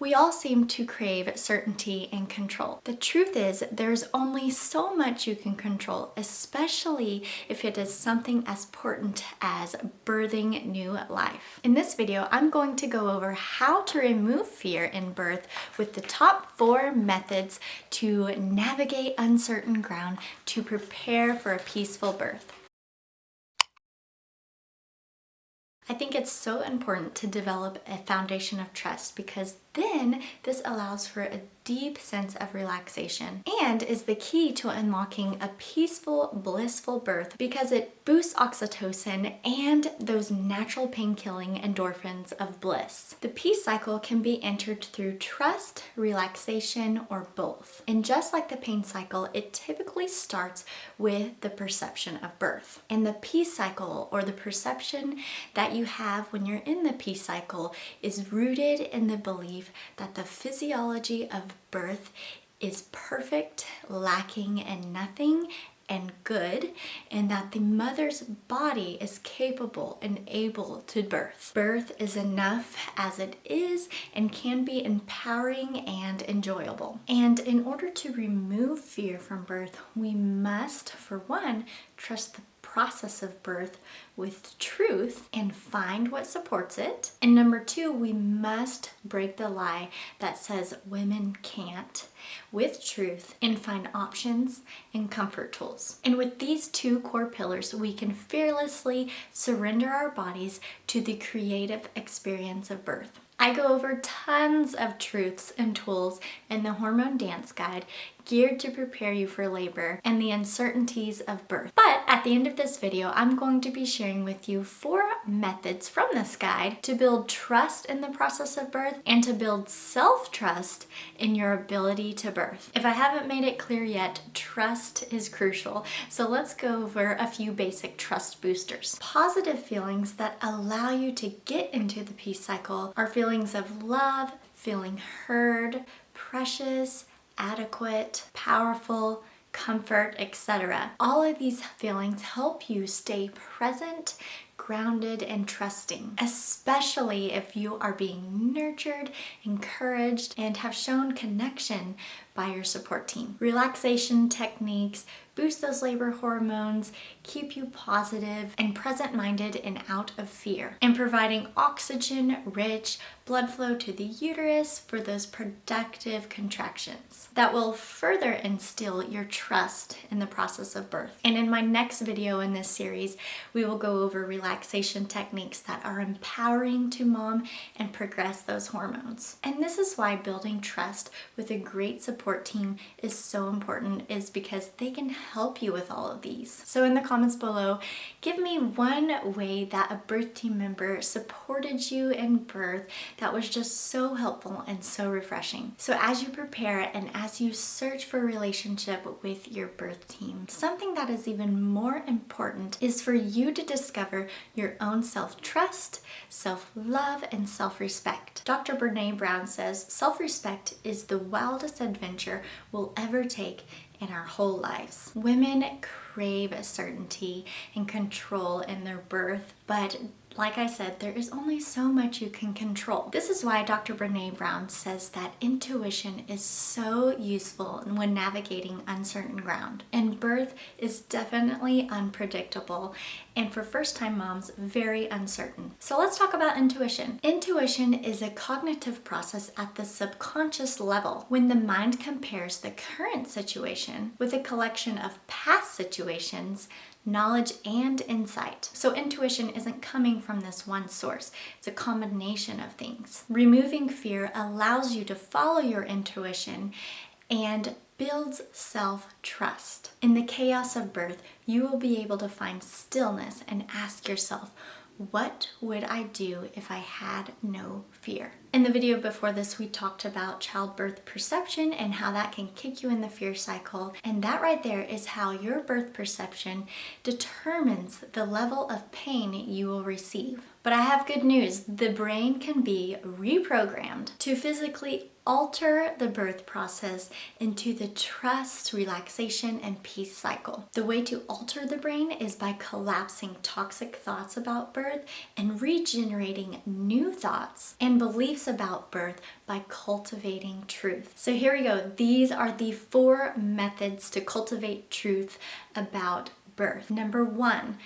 We all seem to crave certainty and control. The truth is, there's only so much you can control, especially if it is something as important as birthing new life. In this video, I'm going to go over how to remove fear in birth with the top 4 methods to navigate uncertain ground to prepare for a peaceful birth. I think it's so important to develop a foundation of trust because then this allows for a deep sense of relaxation and is the key to unlocking a peaceful, blissful birth because it boosts oxytocin and those natural pain-killing endorphins of bliss. The peace cycle can be entered through trust, relaxation, or both. And just like the pain cycle, it typically starts with the perception of birth. And the peace cycle, or the perception that you have when you're in the peace cycle, is rooted in the belief that the physiology of birth is perfect, lacking in nothing, and good, and that the mother's body is capable and able to birth. Birth is enough as it is and can be empowering and enjoyable. And in order to remove fear from birth, we must, for one, trust the process of birth with truth and find what supports it. And number 2, we must break the lie that says women can't with truth and find options and comfort tools. And with these 2 core pillars, we can fearlessly surrender our bodies to the creative experience of birth. I go over tons of truths and tools in the Hormone Dance Guide geared to prepare you for labor and the uncertainties of birth. But at the end of this video, I'm going to be sharing with you 4 methods from this guide to build trust in the process of birth and to build self-trust in your ability to birth. If I haven't made it clear yet, trust is crucial. So let's go over a few basic trust boosters. Positive feelings that allow you to get into the peace cycle are feelings of love, feeling heard, precious, adequate, powerful, comfort, etc. All of these feelings help you stay present, grounded, and trusting, especially if you are being nurtured, encouraged, and have shown connection by your support team. Relaxation techniques boost those labor hormones, keep you positive and present-minded and out of fear, and providing oxygen-rich blood flow to the uterus for those productive contractions that will further instill your trust in the process of birth. And in my next video in this series, we will go over relaxation techniques that are empowering to mom and progress those hormones. And this is why building trust with a great support team is so important, is because they can help you with all of these. So in the comments below, give me one way that a birth team member supported you in birth that was just so helpful and so refreshing. So as you prepare and as you search for a relationship with your birth team, something that is even more important is for you to discover your own self-trust, self-love, and self-respect. Dr. Brené Brown says, self-respect is the wildest adventure we'll ever take in our whole lives. Women crave certainty and control in their birth, but like I said, there is only so much you can control. This is why Dr. Brené Brown says that intuition is so useful when navigating uncertain ground. And birth is definitely unpredictable, and for first-time moms, very uncertain. So let's talk about intuition. Intuition is a cognitive process at the subconscious level when the mind compares the current situation with a collection of past situations, knowledge, and insight. So intuition isn't coming from this one source. It's a combination of things. Removing fear allows you to follow your intuition and builds self-trust. In the chaos of birth, you will be able to find stillness and ask yourself, what would I do if I had no fear? In the video before this, we talked about childbirth perception and how that can kick you in the fear cycle. And that right there is how your birth perception determines the level of pain you will receive. But I have good news. The brain can be reprogrammed to physically alter the birth process into the trust, relaxation, and peace cycle. The way to alter the brain is by collapsing toxic thoughts about birth and regenerating new thoughts and beliefs about birth by cultivating truth. So here we go. These are the 4 methods to cultivate truth about birth. Number 1,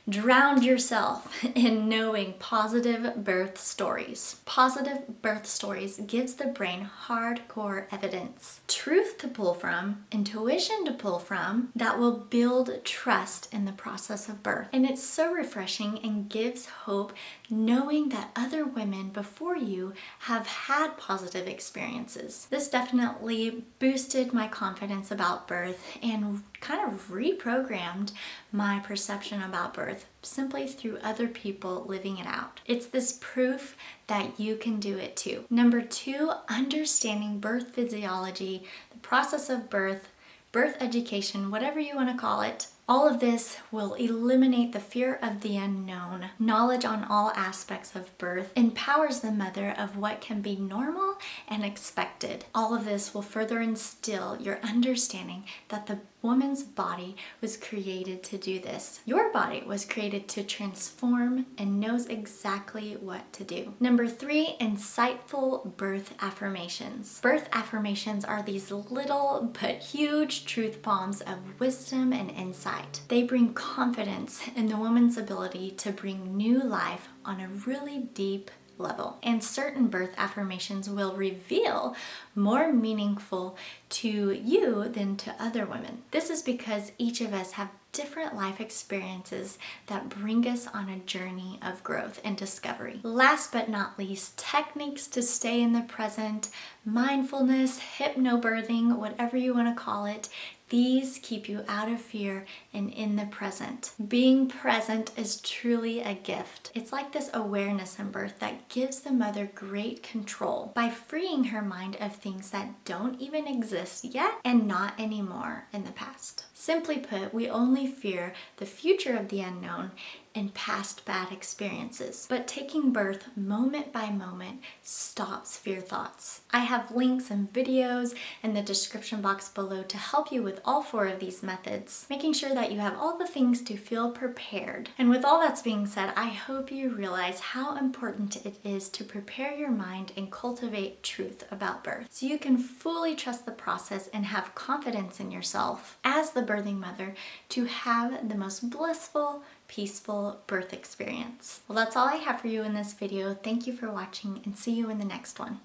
drown yourself in knowing positive birth stories. Positive birth stories gives the brain hardcore evidence, truth to pull from, intuition to pull from, that will build trust in the process of birth. And it's so refreshing and gives hope knowing that other women before you have had positive experiences. This definitely boosted my confidence about birth and kind of reprogrammed my perception about birth simply through other people living it out. It's this proof that you can do it too. Number 2, understanding birth physiology, the process of birth, birth education, whatever you want to call it. All of this will eliminate the fear of the unknown. Knowledge on all aspects of birth empowers the mother of what can be normal and expected. All of this will further instill your understanding that the woman's body was created to do this. Your body was created to transform and knows exactly what to do. Number 3, insightful birth affirmations. Birth affirmations are these little but huge truth bombs of wisdom and insight. They bring confidence in the woman's ability to bring new life on a really deep level. And certain birth affirmations will reveal more meaningful to you than to other women. This is because each of us have different life experiences that bring us on a journey of growth and discovery. Last but not least, techniques to stay in the present, mindfulness, hypnobirthing, whatever you want to call it. These keep you out of fear and in the present. Being present is truly a gift. It's like this awareness in birth that gives the mother great control by freeing her mind of things that don't even exist yet and not anymore in the past. Simply put, we only fear the future of the unknown and past bad experiences. But taking birth moment by moment stops fear thoughts. I have links and videos in the description box below to help you with all 4 of these methods, making sure that you have all the things to feel prepared. And with all that's being said, I hope you realize how important it is to prepare your mind and cultivate truth about birth so you can fully trust the process and have confidence in yourself as the birthing mother to have the most blissful, peaceful birth experience. Well, that's all I have for you in this video. Thank you for watching and see you in the next one.